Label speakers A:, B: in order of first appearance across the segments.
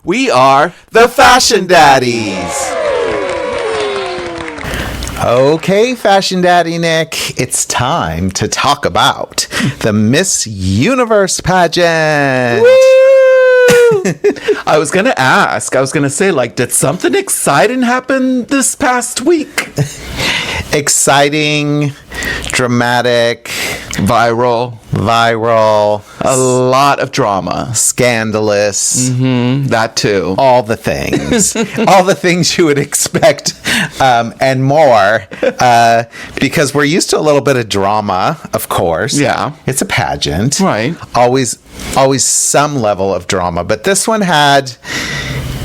A: We are the Fashion Daddies.
B: Okay, Fashion Daddy Nick, it's time to talk about the Miss Universe pageant.
A: I was going to say, like, did something exciting happen this past week?
B: Exciting, dramatic,
A: Viral.
B: a
A: lot of drama.
B: Scandalous.
A: That too.
B: All the things. All the things you would expect and more because we're used to a little bit of drama, of course.
A: Yeah.
B: It's a pageant.
A: Right.
B: Always some level of drama. But this one had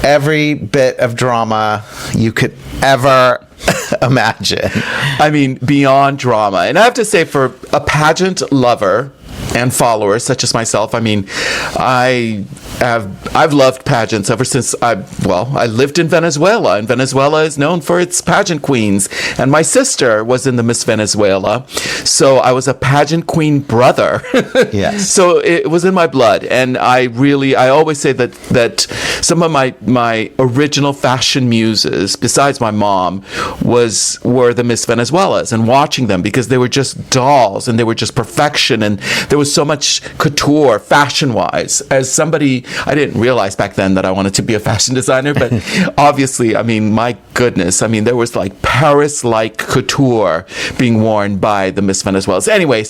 B: every bit of drama you could ever imagine.
A: I mean, beyond drama. And I have to say, for a pageant lover and follower such as myself, I mean, I've loved pageants ever since I lived in Venezuela, and Venezuela is known for its pageant queens, and my sister was in the Miss Venezuela, so I was a pageant queen brother.
B: Yes.
A: So it was in my blood, and I always say that some of my original fashion muses, besides my mom, were the Miss Venezuelas, and watching them, because they were just dolls and they were just perfection, and there was so much couture fashion-wise. As somebody, I didn't realize back then that I wanted to be a fashion designer, but obviously, I mean, my goodness, I mean, there was like Paris-like couture being worn by the Miss Venezuelas. Anyway,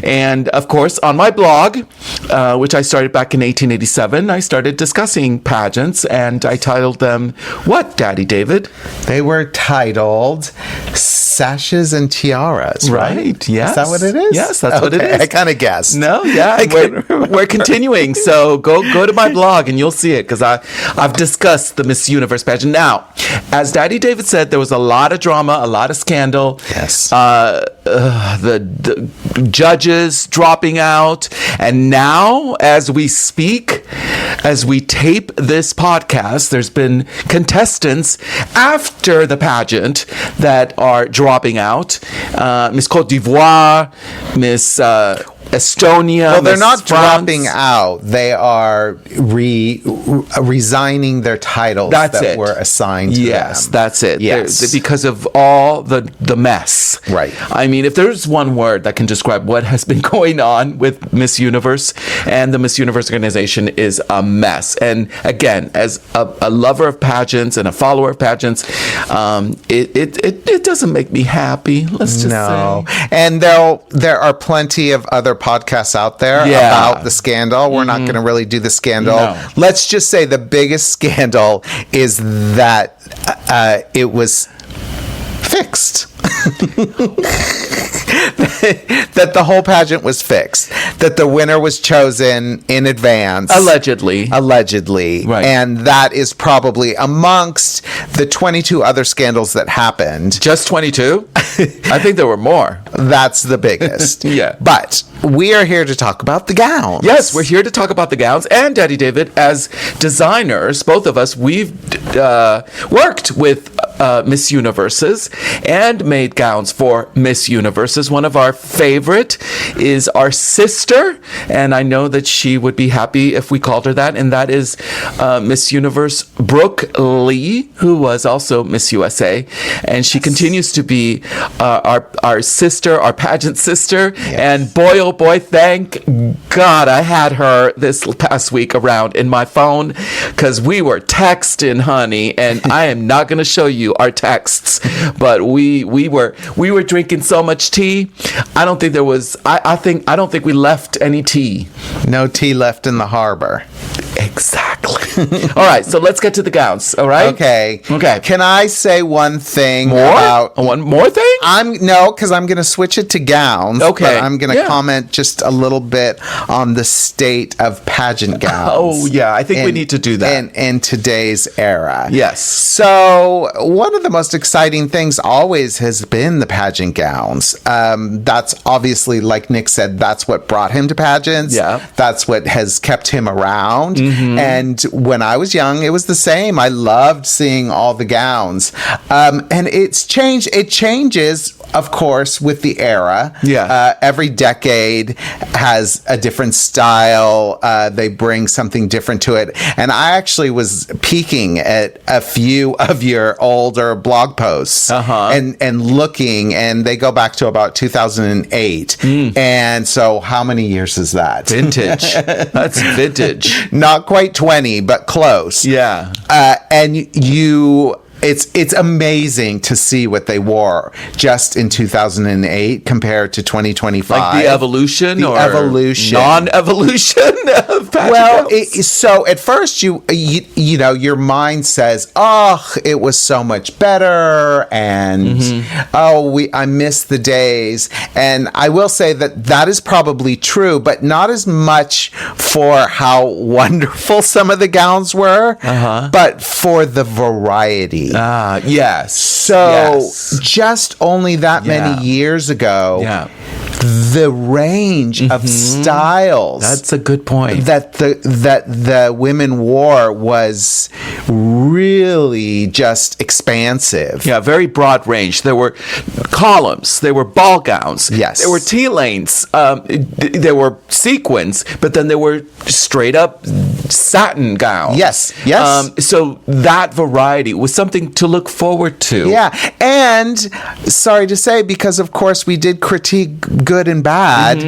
A: and of course, on my blog, which I started back in 1887, I started discussing pageants, and I titled them, what, Daddy David?
B: They were titled Sashes and Tiaras, right?
A: Yes.
B: Is that what it is?
A: Yes, that's what it is.
B: I kind of guessed.
A: No, yeah, we're continuing. So go to my blog and you'll see it, because I've discussed the Miss Universe pageant. Now, as Daddy David said, there was a lot of drama, a lot of scandal.
B: Yes.
A: The judges dropping out, and now, as we speak, as we tape this podcast, there's been contestants after the pageant that are dropping out. Miss Côte d'Ivoire, Miss Estonia.
B: Well, they're
A: Miss
B: not
A: France.
B: dropping out. They are resigning their titles that were assigned to them.
A: Yes, that's it.
B: Yes.
A: Because of all the mess.
B: Right.
A: I mean, if there's one word that can describe what has been going on with Miss Universe and the Miss Universe organization, is a mess. And again, as a lover of pageants and a follower of pageants, it doesn't make me happy. Let's just say.
B: And there are plenty of other podcasts out there about the scandal. We're not going to really do the scandal.
A: No.
B: Let's just say the biggest scandal is that it was fixed. That the whole pageant was fixed. That the winner was chosen in advance.
A: Allegedly.
B: Right. And that is probably amongst the 22 other scandals that happened.
A: Just 22? I think there were more.
B: That's the biggest.
A: Yeah.
B: But we are here to talk about the gowns.
A: Yes, we're here to talk about the gowns. And Daddy David, as designers, both of us, we've worked with Miss Universes and made gowns for Miss Universes. One of our favorite is our sister, and I know that she would be happy if we called her that, and that is Miss Universe Brooke Lee, who was also Miss USA, and she continues to be our sister, our pageant sister.
B: Yes.
A: And boy, oh boy, thank God I had her this past week around in my phone, because we were texting, honey, and I am not going to show you our texts, but we were drinking so much tea. I don't think there was. I don't think we left any tea.
B: No tea left in the harbor.
A: Exactly. All right, so let's get to the gowns. All right.
B: Okay.
A: Okay.
B: Can I say one thing
A: More?
B: about
A: One more thing?
B: because I'm going to switch it to gowns.
A: Okay.
B: But I'm going to comment just a little bit on the state of pageant gowns.
A: Oh yeah, I think we need to do that
B: in today's era.
A: Yes.
B: So one of the most exciting things always has been the pageant gowns. That's obviously, like Nick said, that's what brought him to pageants.
A: Yeah.
B: That's what has kept him around. And when I was young, it was the same. I loved seeing all the gowns. And it's changed. It changes, of course, with the era.
A: Yeah.
B: Every decade has a different style. They bring something different to it. And I actually was peeking at a few of your older blog posts and looking, and they go back to about 2008. And so how many years is that?
A: Vintage. That's vintage.
B: Not quite 20, but close.
A: Yeah.
B: And it's amazing to see what they wore just in 2008 compared to 2025.
A: Like the evolution or
B: evolution.
A: Non-evolution of fashion.
B: Well, so at first you know, your mind says, "Oh, it was so much better," and I miss the days. And I will say that is probably true, but not as much for how wonderful some of the gowns were, but for the variety.
A: Yes.
B: So just only that many years ago, the range of styles.
A: That's a good point.
B: That the women wore was really just expansive.
A: Yeah, very broad range. There were columns. There were ball gowns.
B: Yes.
A: There were T-lanes. There were sequins, but then there were straight up satin gowns.
B: Yes.
A: So that variety was something to look forward to.
B: Yeah. And sorry to say, because of course we did critique good and bad.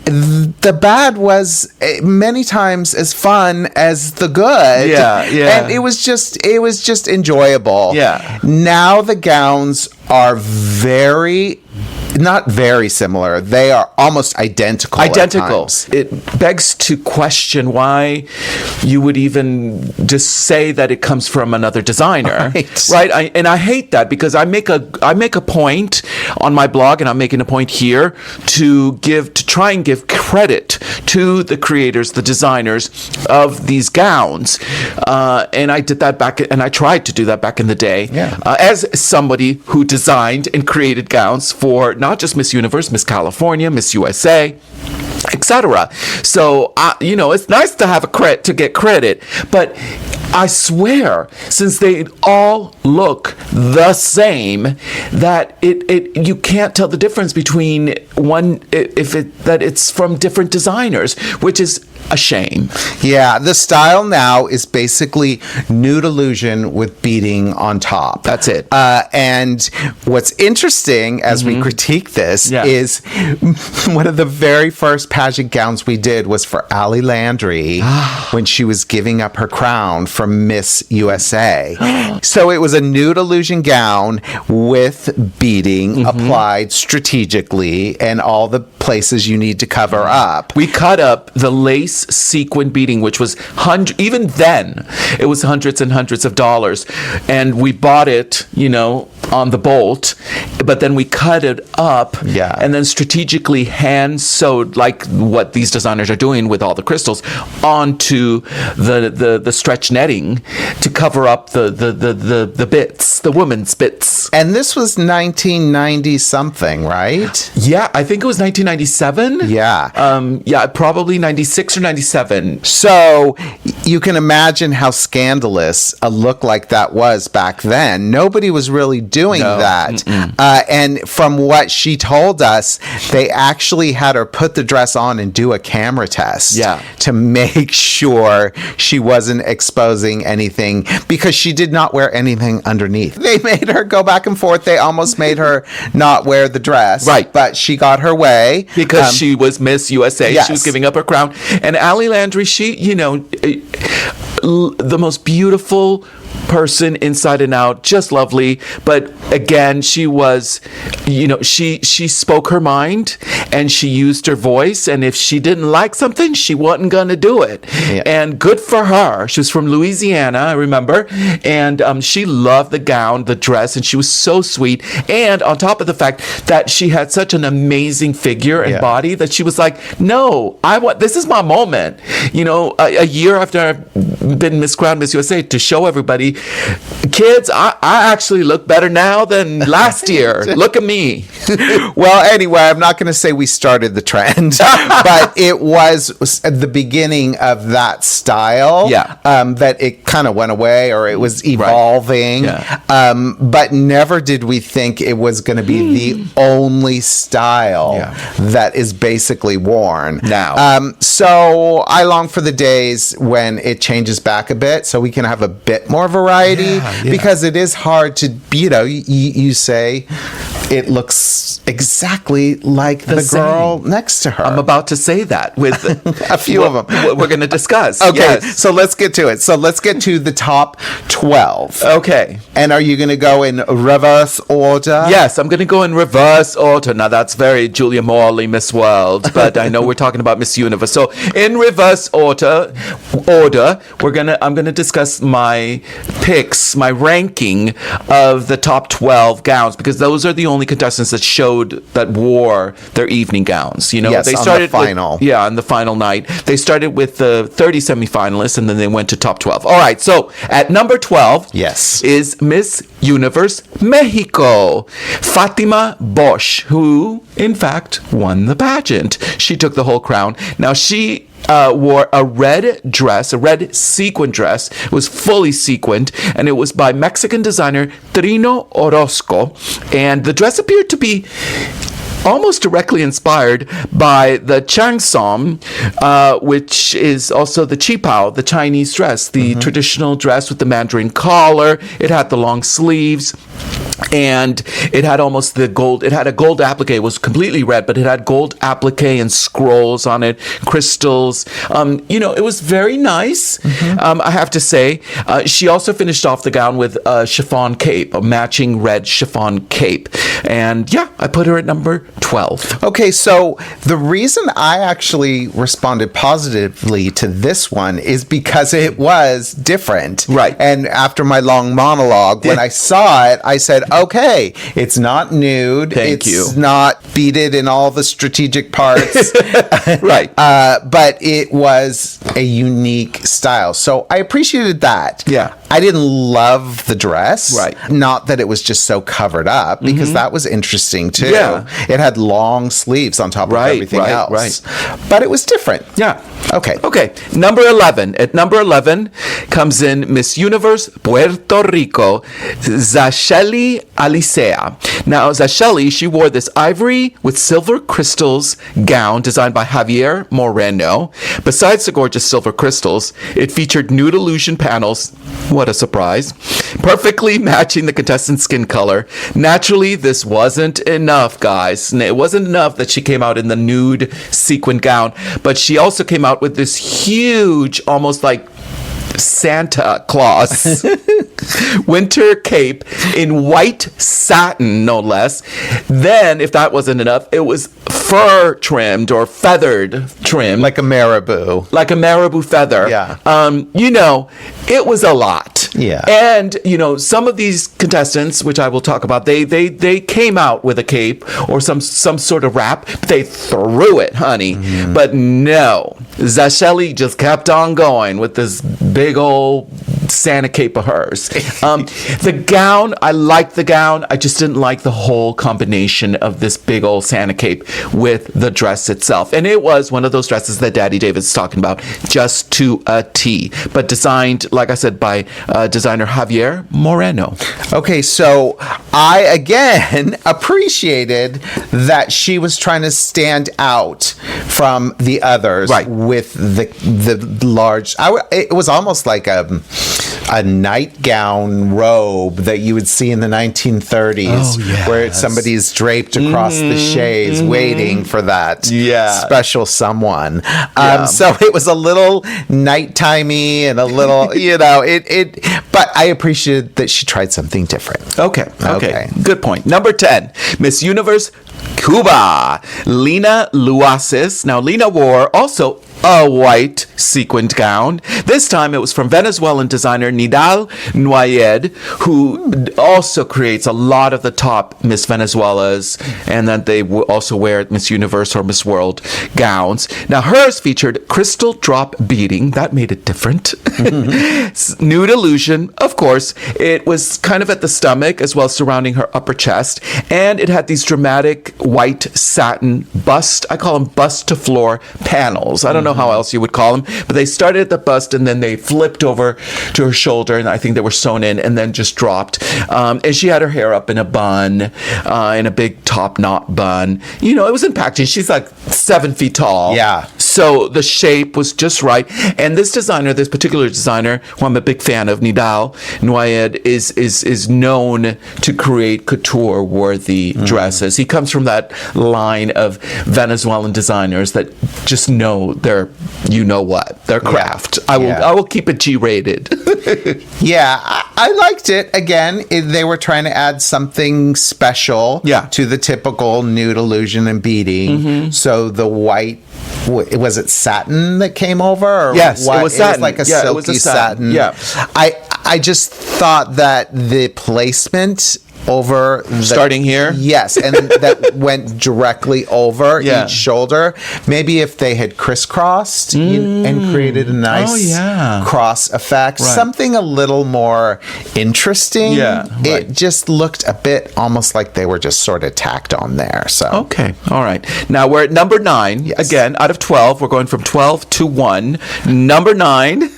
B: The bad was many times as fun as the good.
A: Yeah.
B: And it was just enjoyable.
A: Yeah.
B: Now the gowns are not very similar. They are almost identical. It
A: begs to question why you would even just say that it comes from another designer, right? And I hate that, because I make a point on my blog, and I'm making a point here to try and give credit to the creators, the designers of these gowns, and I did that and I tried to do that back in the day, as somebody who designed and created gowns for not just Miss Universe, Miss California, Miss USA, etc. So, it's nice to have to get credit, but I swear, since they all look the same, that you can't tell the difference between one that it's from different designers, which is a shame.
B: Yeah, the style now is basically nude illusion with beading on top.
A: That's it.
B: And what's interesting as we critique this is one of the very first pageant gowns we did was for Ali Landry when she was giving up her crown for Miss USA. So it was a nude illusion gown with beading applied strategically and all the places you need to cover up.
A: We cut up the lace sequin beading, which was even then it was hundreds and hundreds of dollars, and we bought it, on the bolt, but then we cut it up and then strategically hand sewed, like what these designers are doing with all the crystals, onto the stretch netting to cover up the bits, the women's bits.
B: And this was 1990 something, right?
A: Yeah, I think it was 1997.
B: Yeah.
A: Probably 96 or 97.
B: So you can imagine how scandalous a look like that was back then. Nobody was really doing that. And from what she told us, they actually had her put the dress on and do a camera test to make sure she wasn't exposing anything, because she did not wear anything underneath. They made her go back and forth. They almost made her not wear the dress.
A: Right.
B: But she got her way.
A: Because she was Miss USA.
B: Yes.
A: She was giving up her crown. And Ali Landry, she, the most beautiful person inside and out, just lovely. But again, she was, she spoke her mind and she used her voice. And if she didn't like something, she wasn't going to do it. Yeah. And good for her. She was from Louisiana, I remember. And she loved the gown, the dress, and she was so sweet. And on top of the fact that she had such an amazing figure and body, that she was like, no, this is my moment. A year after been Miss Crown, Miss USA to show everybody, kids, I actually look better now than last year. Look at me.
B: Well, anyway, I'm not going to say we started the trend, but it was the beginning of that style.
A: Yeah.
B: That it kind of went away, or it was evolving.
A: Right.
B: Yeah. But never did we think it was going to be the only style that is basically worn
A: now.
B: So I long for the days when it changes back a bit, so we can have a bit more variety, because it is hard to, you say it looks exactly like the girl next to her.
A: I'm about to say that with
B: a few of them.
A: We're going to discuss.
B: Okay, so let's get to it. So let's get to the top 12.
A: Okay.
B: And are you going to go in reverse order?
A: Yes, I'm going to go in reverse order. Now, that's very Julia Morley, Miss World, but I know we're talking about Miss Universe. So in reverse order, I'm going to discuss my picks, my ranking of the top 12 gowns, because those are the only contestants that wore their evening gowns.
B: Yes,
A: they
B: started on the final.
A: On the final night. They started with the 30 semifinalists, and then they went to top 12. All right, so at number 12 is Miss Universe Mexico, Fatima Bosch, who, in fact, won the pageant. She took the whole crown. Now, she wore a red dress, a red sequin dress. It was fully sequined, and it was by Mexican designer Trino Orozco. And the dress appeared to be almost directly inspired by the changsong, which is also the qipao, the Chinese dress, the traditional dress with the mandarin collar. It had the long sleeves, and it had almost the gold. It had a gold applique. It was completely red, but it had gold applique and scrolls on it, crystals. It was very nice. I have to say. She also finished off the gown with a chiffon cape, a matching red chiffon cape. And I put her at number 12.
B: Okay, so the reason I actually responded positively to this one is because it was different.
A: Right.
B: And after my long monologue, when I saw it, I said, okay, it's not nude. It's not beaded in all the strategic parts.
A: Right.
B: But it was a unique style. So I appreciated that.
A: Yeah.
B: I didn't love the dress.
A: Right.
B: Not that it was just so covered up, because that was interesting too.
A: Yeah.
B: It had long sleeves on top of everything else. Right. But it was different.
A: Yeah.
B: Okay.
A: Number 11. At number 11 comes in Miss Universe Puerto Rico, Zasheli Alicea. Now, Zasheli, she wore this ivory with silver crystals gown designed by Javier Moreno. Besides the gorgeous silver crystals, it featured nude illusion panels. What a surprise. Perfectly matching the contestant's skin color. Naturally, this wasn't enough, guys. It wasn't enough that she came out in the nude sequin gown, but she also came out with this huge, almost like Santa Claus winter cape in white satin, no less. Then, if that wasn't enough, it was fur trimmed or feathered trim.
B: Like a marabou.
A: Like a marabou feather.
B: Yeah.
A: It was a lot.
B: Yeah.
A: And, some of these contestants, which I will talk about, they came out with a cape or some sort of wrap. They threw it, honey. Mm-hmm. But no. Zasheli just kept on going with this big old Santa cape of hers. The gown, I liked the gown. I just didn't like the whole combination of this big old Santa cape with the dress itself. And it was one of those dresses that Daddy David's talking about, just to a T. But designed, like I said, by designer Javier Moreno.
B: Okay, so I, again, appreciated that she was trying to stand out from the others.
A: Right.
B: With the large, it was almost like a nightgown robe that you would see in the 1930s, where somebody's draped across the chaise waiting for that special someone. So it was a little nighttimey and a little, but I appreciated that she tried something different.
A: Okay. Good point. Number 10, Miss Universe Cuba, Lina Luasis. Now, Lina wore also a white sequined gown. This time it was from Venezuelan designer Nidal Nuayed, who also creates a lot of the top Miss Venezuelas, and then they also wear Miss Universe or Miss World gowns. Now hers featured crystal drop beading. That made it different. Nude illusion, of course. It was kind of at the stomach as well as surrounding her upper chest, and it had these dramatic white satin bust, I call them bust to floor panels. I don't know how else you would call them, but they started at the bust and then they flipped over to her shoulder, and I think they were sewn in and then just dropped. And she had her hair up in a bun, in a big top knot bun. You know, it was in packaging. She's like 7 feet tall.
B: Yeah.
A: So the shape was just right. And this designer, this particular designer, who I'm a big fan of, Nidal Nuayed, is known to create couture-worthy dresses. He comes from that line of Venezuelan designers that just know their, you know what, their craft. I will keep it G-rated.
B: Yeah, I liked it. Again, they were trying to add something special to the typical nude illusion and beading. So the white, was it satin that came over? Or
A: yes,
B: what?
A: It was satin.
B: It was like a silky satin.
A: Yeah.
B: I just thought that the placement over
A: starting here,
B: yes, and that went directly over each shoulder. Maybe if they had crisscrossed and created a nice cross effect, something a little more interesting. It just looked a bit almost like they were just sort of tacked on there. So
A: okay, all right. Now we're at number 9. Again, out of 12, we're going from 12 to 1. Number 9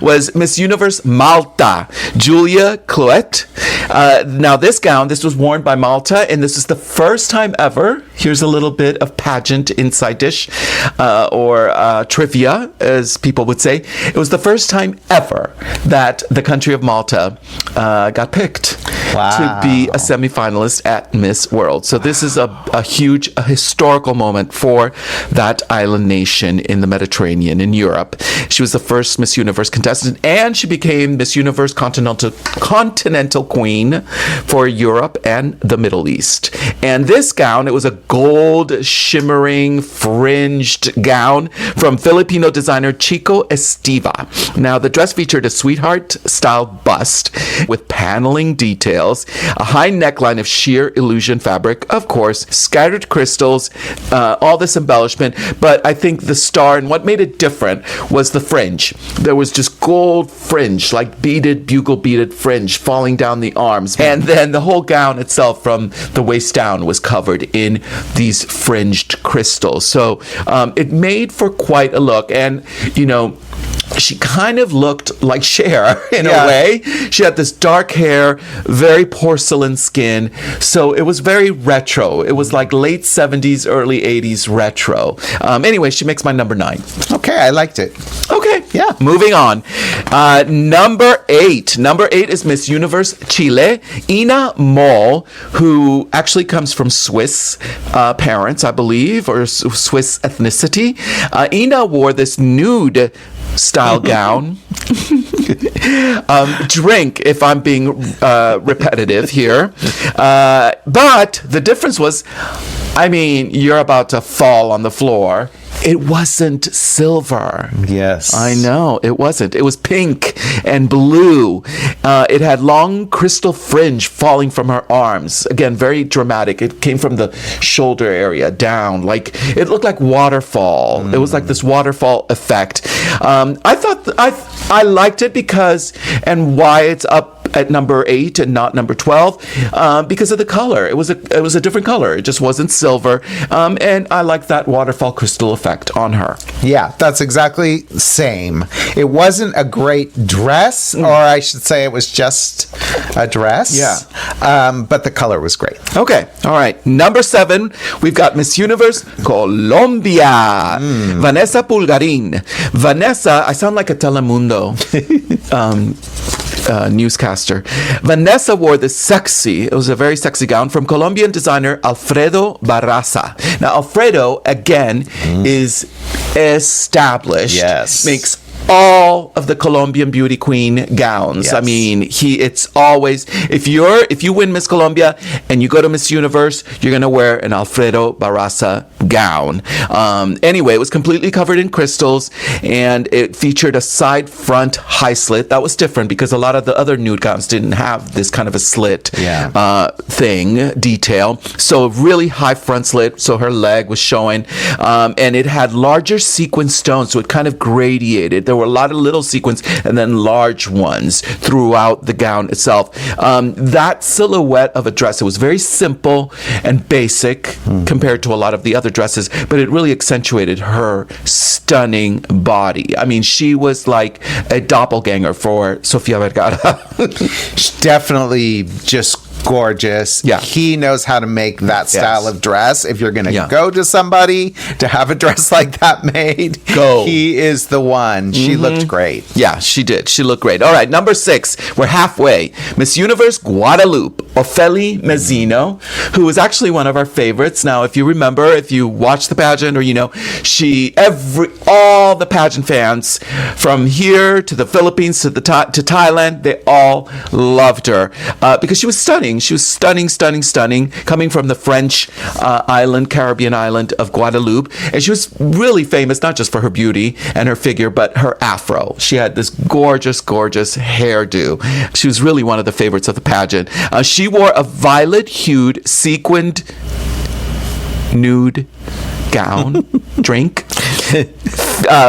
A: was Miss Universe Malta, Julia Cloet. Now this was worn by Malta, and this is the first time ever. Here's a little bit of pageant inside dish, or trivia, as people would say. It was the first time ever that the country of Malta got picked to be a semifinalist at Miss World. So this is a huge, historical moment for that island nation in the Mediterranean in Europe. She was the first Miss Universe contestant, and she became Miss Universe Continental Queen for Europe and the Middle East. And this gown, it was a gold shimmering fringed gown from Filipino designer Chico Estiva. Now the dress featured a sweetheart style bust with paneling details, a high neckline of sheer illusion fabric, of course, scattered crystals, all this embellishment. But I think the star and what made it different was the fringe. There was just gold fringe, like beaded, bugle beaded fringe falling down the arms. And then the whole gown itself from the waist down was covered in these fringed crystals. So it made for quite a look. And, you know, she kind of looked like Cher in a way. She had this dark hair, very porcelain skin. So it was very retro. It was like late 70s, early 80s retro. Anyway, she makes my number 9.
B: Okay, I liked it.
A: Okay, moving on. Number 8. Number 8 is Miss Universe Chile, Ina Moll, who actually comes from Swiss parents, I believe, or Swiss ethnicity. Ina wore this nude style gown. Drink, if I'm being repetitive here. But the difference was, I mean, you're about to fall on the floor. It wasn't silver.
B: Yes.
A: I know, it wasn't. It was pink and blue. It had long crystal fringe falling from her arms. Again, very dramatic. It came from the shoulder area down. Like, it looked like waterfall. It was like this waterfall effect. I thought, I liked it because, and why it's up at number 8 and not number 12, because of the color. It was a different color. It just wasn't silver. And I like that waterfall crystal effect on her.
B: Yeah, that's exactly the same. It wasn't a great dress, or I should say it was just a dress. But the color was great.
A: Okay, all right. Number 7, we've got Miss Universe Colombia, Vanessa Pulgarin. Vanessa, I sound like a Telemundo newscaster. Vanessa wore this it was a very sexy gown from Colombian designer Alfredo Barraza. Now, Alfredo, again, is established.
B: Yes.
A: Makes all of the Colombian beauty queen gowns.
B: Yes.
A: I mean, it's always, if you win Miss Colombia and you go to Miss Universe, you're going to wear an Alfredo Barraza gown. Anyway, it was completely covered in crystals, and it featured a side front high slit. That was different because a lot of the other nude gowns didn't have this kind of a slit detail. So really high front slit, so her leg was showing, and it had larger sequin stones, so it kind of gradiated. There were a lot of little sequins and then large ones throughout the gown itself. That silhouette of a dress, it was very simple and basic compared to a lot of the other dresses, but it really accentuated her stunning body. I mean, she was like a doppelganger for Sofia Vergara.
B: Definitely just gorgeous.
A: Yeah.
B: He knows how to make that style of dress. If you're going to go to somebody to have a dress like that made,
A: go.
B: He is the one. She looked great.
A: Yeah, she did. She looked great. All right, number 6. We're halfway. Miss Universe Guadalupe, Ofeli Mezzino, who was actually one of our favorites. Now, if you remember, if you watch the pageant or all the pageant fans from here to the Philippines to Thailand, they all loved her because she was stunning. She was stunning, coming from the French Caribbean island of Guadeloupe. And she was really famous, not just for her beauty and her figure, but her afro. She had this gorgeous hairdo. She was really one of the favorites of the pageant. She wore a violet-hued, sequined nude gown,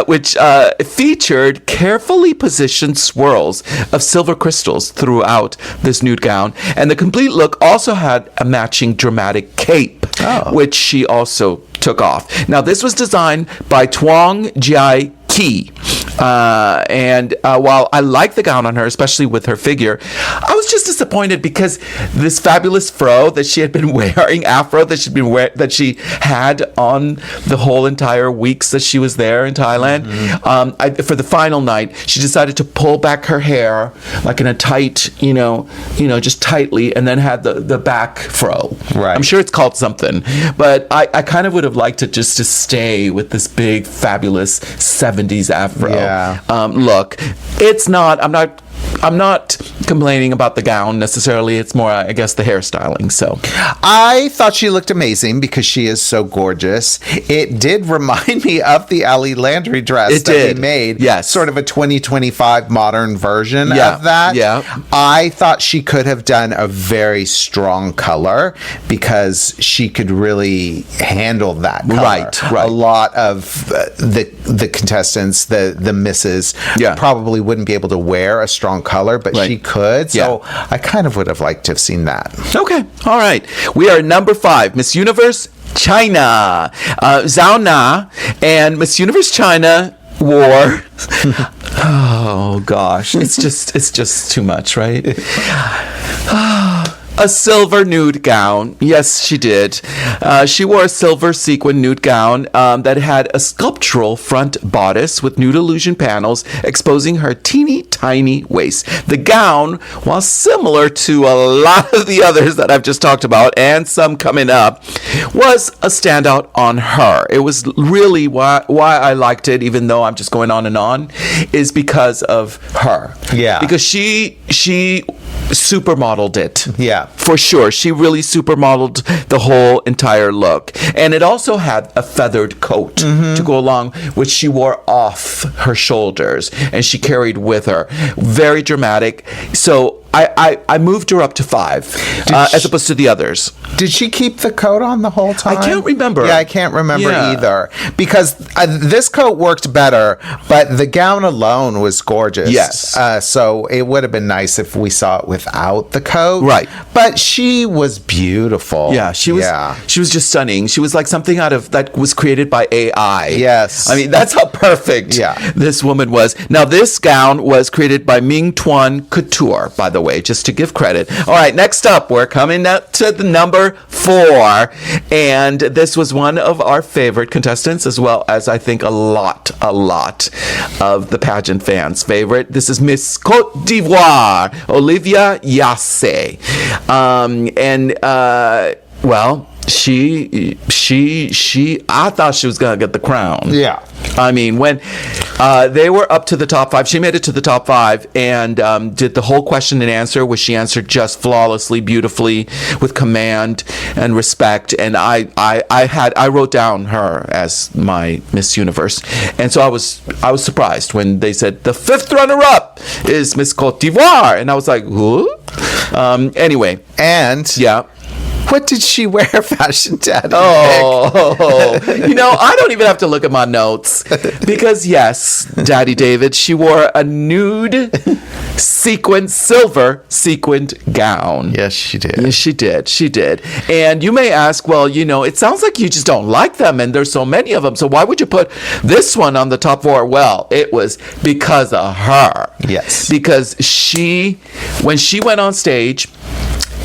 A: which featured carefully positioned swirls of silver crystals throughout this nude gown. And the complete look also had a matching dramatic cape, which she also took off. Now, this was designed by Tuong Jai Ki. And while I like the gown on her, especially with her figure, I was just disappointed because this fabulous fro that she had been wearing, afro that she had on the whole entire weeks that she was there in Thailand, for the final night, she decided to pull back her hair like in a tight, just tightly, and then had the back fro. Right. I'm sure it's called something, but I kind of would have liked it just to stay with this big, fabulous 70s afro.
B: Yeah.
A: Look, I'm not complaining about the gown necessarily. It's more, I guess, the hairstyling. So
B: I thought she looked amazing because she is so gorgeous. It did remind me of the Ali Landry dress we made.
A: Yes.
B: Sort of a 2025 modern version of that.
A: Yeah.
B: I thought she could have done a very strong color because she could really handle that color.
A: Right.
B: A lot of the contestants, the misses, probably wouldn't be able to wear a strong color, but she could. So I kind of would have liked to have seen that.
A: Okay. All right. We are number 5, Miss Universe China. Zhao Na and Miss Universe China wore oh gosh, it's just too much, right? A silver nude gown. Yes, she did. She wore a silver sequin nude gown that had a sculptural front bodice with nude illusion panels exposing her teeny tiny waist. The gown, while similar to a lot of the others that I've just talked about and some coming up, was a standout on her. It was really why I liked it, even though I'm just going on and on, is because of her.
B: Yeah.
A: Because she supermodeled it.
B: Yeah.
A: For sure. She really supermodeled the whole entire look. And it also had a feathered coat to go along, which she wore off her shoulders and she carried with her. Very dramatic. So I moved her up to 5 as opposed to the others.
B: Did she keep the coat on the whole time?
A: I can't remember.
B: Yeah, I can't remember either. Because this coat worked better, but the gown alone was gorgeous.
A: Yes.
B: So it would have been nice if we saw it without the coat.
A: Right.
B: But she was beautiful.
A: Yeah, she was just stunning. She was like something out of that was created by AI.
B: Yes.
A: I mean, that's how perfect this woman was. Now, this gown was created by Ming Tuan Couture, by the way, just to give credit. All right, next up, we're coming up to the number 4, and this was one of our favorite contestants, as well as I think a lot of the pageant fans' favorite. This is Miss Côte d'Ivoire, Olivia Yasse, I thought she was gonna get the crown.
B: Yeah.
A: I mean, when they were up to the top 5, she made it to the top 5 and did the whole question and answer, which she answered just flawlessly, beautifully, with command and respect. And I wrote down her as my Miss Universe, and so I was surprised when they said the 5th runner-up is Miss Côte d'Ivoire, and I was like, who? Anyway,
B: and
A: yeah.
B: What did she wear, Fashion Daddy?
A: Oh, I don't even have to look at my notes because, yes, Daddy David, she wore a nude silver sequined gown.
B: Yes, she did.
A: Yes, she did. She did. And you may ask, well, it sounds like you just don't like them, and there's so many of them, so why would you put this one on the top 4? Well, it was because of her.
B: Yes.
A: Because when she went on stage,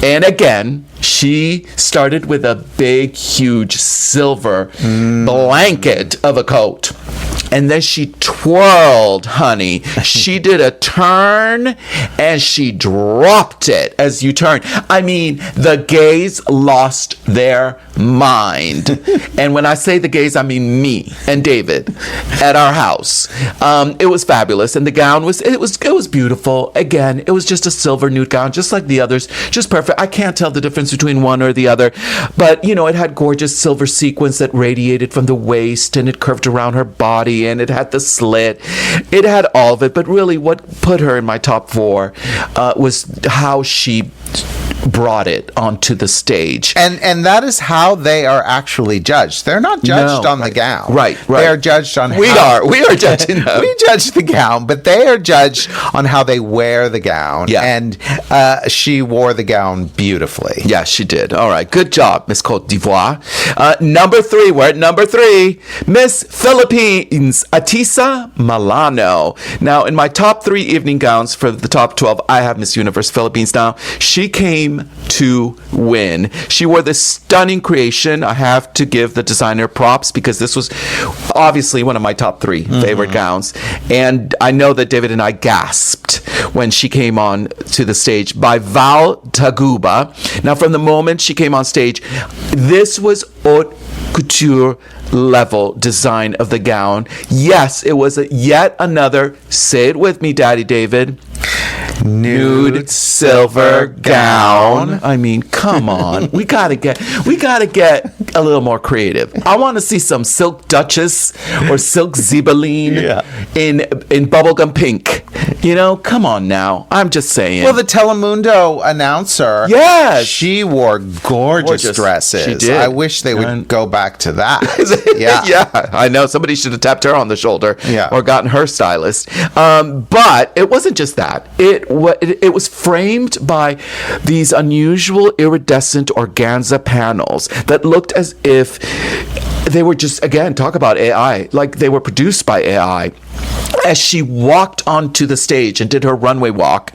A: and again, she started with a big, huge silver blanket of a coat. And then she twirled, honey. She did a turn and she dropped it as you turn. I mean, the gays lost their mind. And when I say the gays, I mean me and David at our house. It was fabulous. And the gown was beautiful. Again, it was just a silver nude gown, just like the others, just perfect. I can't tell the difference between one or the other. But, it had gorgeous silver sequins that radiated from the waist, and it curved around her body, and it had the slit. It had all of it. But really, what put her in my top 4 was how she brought it onto the stage.
B: And that is how they are actually judged. They're not judged on the gown.
A: Right.
B: They are judged on
A: We are judging them.
B: We judge the gown, but they are judged on how they wear the gown.
A: Yeah.
B: And she wore the gown beautifully.
A: Yeah, she did. All right. Good job, Miss Côte d'Ivoire. Number 3. We're at number 3. Miss Philippines, Atisa Milano. Now, in my top 3 evening gowns for the top 12, I have Miss Universe Philippines. Now, she came to win. She wore this stunning creation. I have to give the designer props because this was obviously one of my top 3 favorite gowns. And I know that David and I gasped when she came on to the stage by Val Taguba. Now, from the moment she came on stage, this was haute couture level design of the gown. Yes, it was yet another, say it with me, Daddy David, nude silver gown. I mean, come on. We gotta get a little more creative. I want to see some silk Duchess or silk Zibeline in bubblegum pink. Come on now. I'm just saying.
B: Well, the Telemundo announcer, she wore gorgeous dresses.
A: She did.
B: I wish they would go back to that.
A: Yeah, I know. Somebody should have tapped her on the shoulder or gotten her stylist. But it wasn't just that. It was framed by these unusual iridescent organza panels that looked as if they were just, again, talk about AI, like they were produced by AI. As she walked onto the stage and did her runway walk,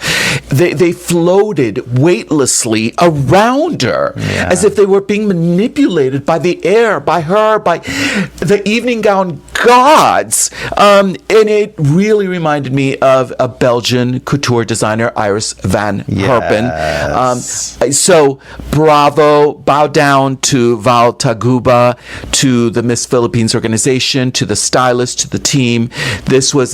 A: they floated weightlessly around her as if they were being manipulated by the air, by her, by the evening gown gods. And it really reminded me of a Belgian couture designer, Iris van Herpen. So bravo, bow down to Val Taguba, to the Miss Philippines organization, to the stylist, to the team. This was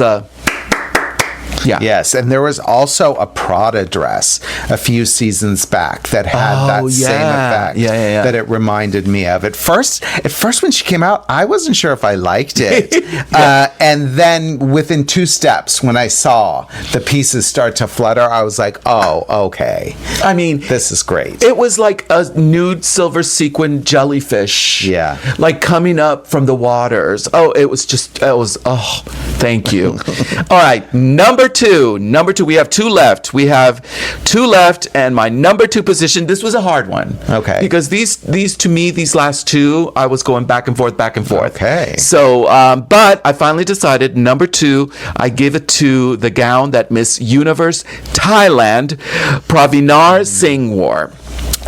B: Yes, and there was also a Prada dress a few seasons back that had that same effect that it reminded me of. At first when she came out, I wasn't sure if I liked it. And then within 2 steps, when I saw the pieces start to flutter, I was like, oh, okay.
A: I mean,
B: this is great.
A: It was like a nude silver sequin jellyfish.
B: Yeah.
A: Like coming up from the waters. Oh, thank you. All right, number 2. We have 2 left. And my number 2 position, this was a hard one.
B: Okay.
A: Because these last 2, I was going back and forth.
B: Okay.
A: So, but I finally decided number 2, I give it to the gown that Miss Universe Thailand, Pravinar Singh wore.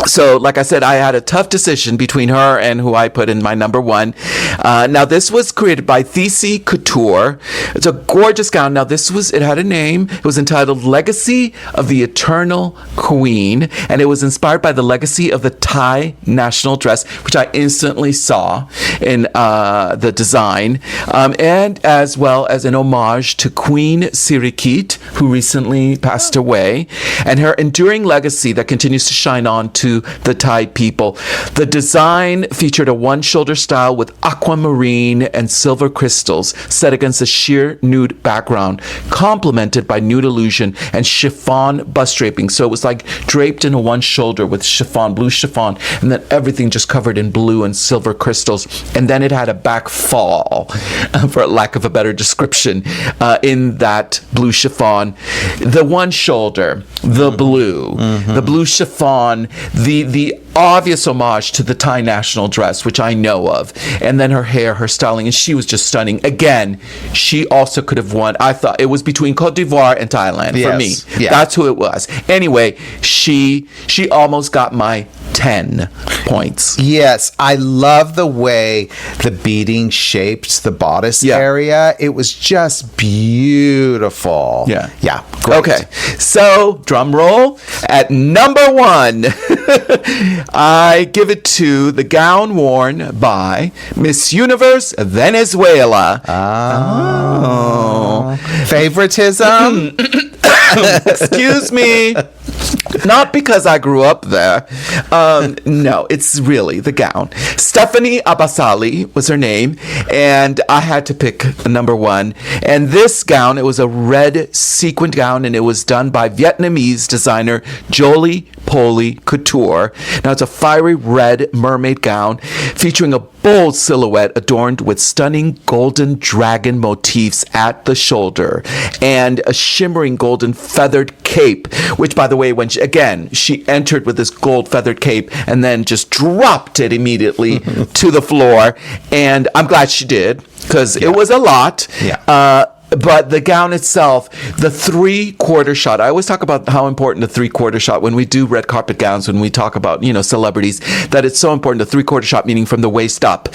A: So, like I said, I had a tough decision between her and who I put in my number one. Now, this was created by Thesey Couture. It's a gorgeous gown. Now, it had a name. It was entitled Legacy of the Eternal Queen, and it was inspired by the legacy of the Thai national dress, which I instantly saw in the design, and as well as an homage to Queen Sirikit, who recently passed away, and her enduring legacy that continues to shine on to the Thai people. The design featured a one-shoulder style with aquamarine and silver crystals set against a sheer nude background, complemented by nude illusion and chiffon bust draping. So it was like draped in a one shoulder with chiffon, blue chiffon, and then everything just covered in blue and silver crystals. And then it had a back fall, for lack of a better description, in that blue chiffon. The one shoulder, the blue, the blue chiffon, the obvious homage to the Thai national dress, which I know of, and then her hair, her styling, and she was just stunning. Again, she also could have won. I thought it was between Cote d'Ivoire and Thailand for me. Yeah. That's who it was. Anyway, she almost got my 10 points.
B: Yes, I love the way the beading shaped the bodice area. It was just beautiful.
A: Yeah.
B: Great.
A: Okay, so drum roll. At number one, I give it to the gown worn by Miss Universe Venezuela.
B: Oh. Favoritism?
A: Excuse me. Not because I grew up there. No, it's really the gown. Stephanie Abasali was her name, and I had to pick number one. And this gown, it was a red sequined gown, and it was done by Vietnamese designer Jolie Poli Couture. Now, it's a fiery red mermaid gown featuring a bold silhouette adorned with stunning golden dragon motifs at the shoulder and a shimmering golden feathered cape, which, by the way, when she entered with this gold feathered cape and then just dropped it immediately to the floor. And I'm glad she did, because it was a lot. But the gown itself, the 3/4 shot, I always talk about how important the 3/4 shot when we do red carpet gowns, when we talk about, celebrities, that it's so important, the 3/4 shot, meaning from the waist up.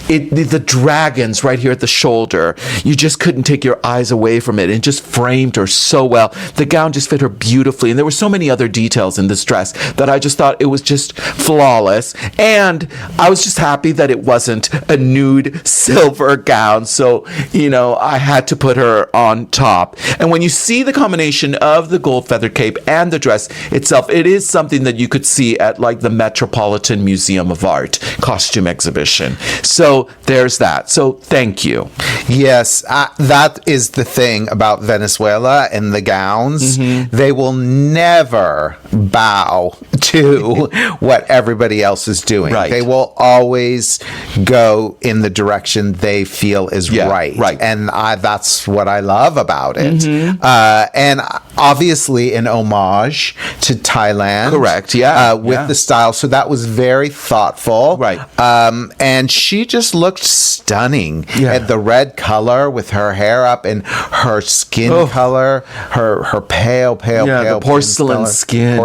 A: The dragons right here at the shoulder, you just couldn't take your eyes away from it. It just framed her so well. The gown just fit her beautifully. And there were so many other details in this dress that I just thought it was just flawless. And I was just happy that it wasn't a nude silver gown. So, I had to put her on top. And when you see the combination of the gold feathered cape and the dress itself, it is something that you could see at like the Metropolitan Museum of Art costume exhibition. So there's that. So thank you.
B: Yes, that is the thing about Venezuela and the gowns. They will never bow to what everybody else is doing.
A: Right.
B: They will always go in the direction they feel is right. And that's what I love about it. And obviously an homage to Thailand.
A: Correct,
B: with the style. So that was very thoughtful.
A: Right.
B: And she just looked stunning. And the red color with her hair up and her skin color, her pale
A: the porcelain skin.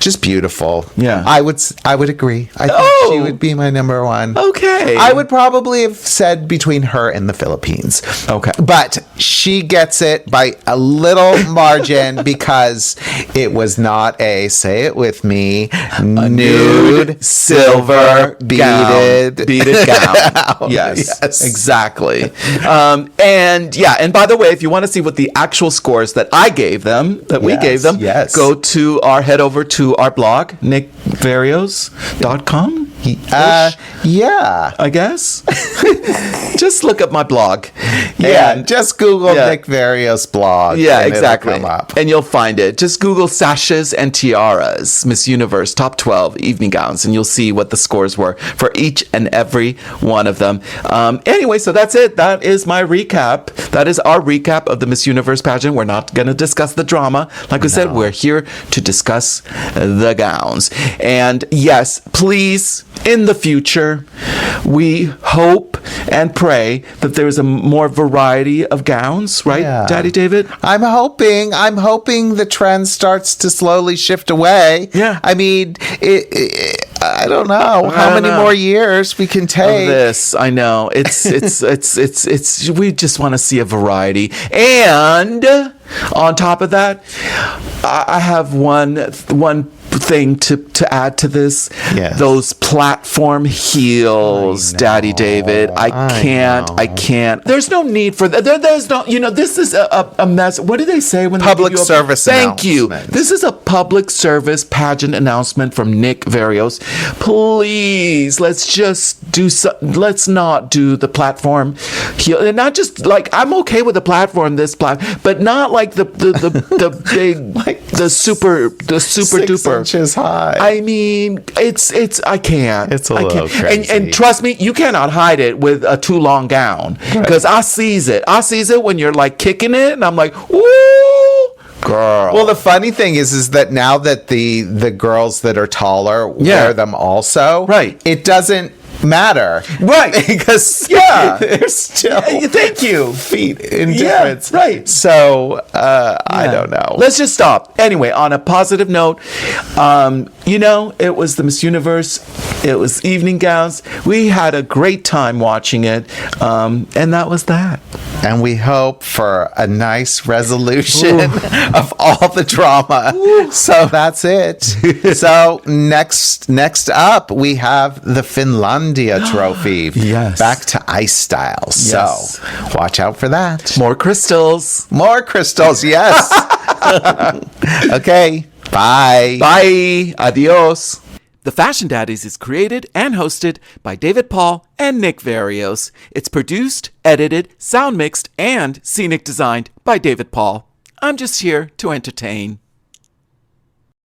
B: Just beautiful.
A: Yeah.
B: I would agree. I think she would be my number one.
A: Okay.
B: I would probably have said between her and the Philippines.
A: Okay.
B: But she gets it by a little margin because it was not say it with me, nude, silver, beaded gown.
A: Yes, exactly. And by the way, if you want to see what the actual scores that I gave them, we gave them, head over to our blog, nickvarios.com. I guess. Just look up my blog.
B: Just Google Nick Varios blog.
A: Exactly.
B: It'll come up.
A: And you'll find it. Just Google Sashes and Tiaras, Miss Universe, top 12 evening gowns, and you'll see what the scores were for each and every one of them. Anyway, so that's it. That is my recap. That is our recap of the Miss Universe pageant. We're not going to discuss the drama. Like we said, we're here to discuss the gowns. And yes, please, in the future, we hope and pray that there's a more variety of gowns, right,
B: Yeah.
A: Daddy David?
B: I'm hoping the trend starts to slowly shift away.
A: Yeah.
B: I mean, I don't know how many more years we can take.
A: This, I know. It's we just want to see a variety. And on top of that, I have one thing to add to this.
B: Yes.
A: Those platform heels, Daddy David. I can't. There's no need for that. There's no, this is a mess. What do they say when
B: Public
A: they give
B: service
A: Thank you.
B: announcement.
A: This is a public service pageant announcement from Nick Varios. Please, let's not do the platform heel. And not just like, I'm okay with the platform, but not like the big,
B: Like
A: the super
B: 6
A: duper.
B: inches high.
A: I mean, I can't.
B: It's a
A: I
B: little
A: can't.
B: crazy.
A: And trust me, you cannot hide it with a too long gown, because I sees it. I sees it when you're like kicking it, and I'm like, ooh, girl.
B: Well, the funny thing is that now that the girls that are taller
A: Yeah.
B: wear them also,
A: Right.
B: it doesn't matter.
A: Right.
B: Because
A: Yeah.
B: there's still
A: Thank you.
B: feet in
A: Yeah,
B: difference.
A: right.
B: So, I don't know.
A: Let's just stop. Anyway, on a positive note, it was the Miss Universe. It was evening gowns. We had a great time watching it, and that was that.
B: And we hope for a nice resolution of all the drama. So that's it. So next up, we have the Finlandia Trophy.
A: Yes.
B: Back to ice style.
A: Yes.
B: So watch out for that.
A: More crystals.
B: More crystals, yes. Okay. Bye.
A: Bye. Adios. The Fashion Daddies is created and hosted by David Paul and Nick Varios. It's produced, edited, sound mixed, and scenic designed by David Paul. I'm just here to entertain.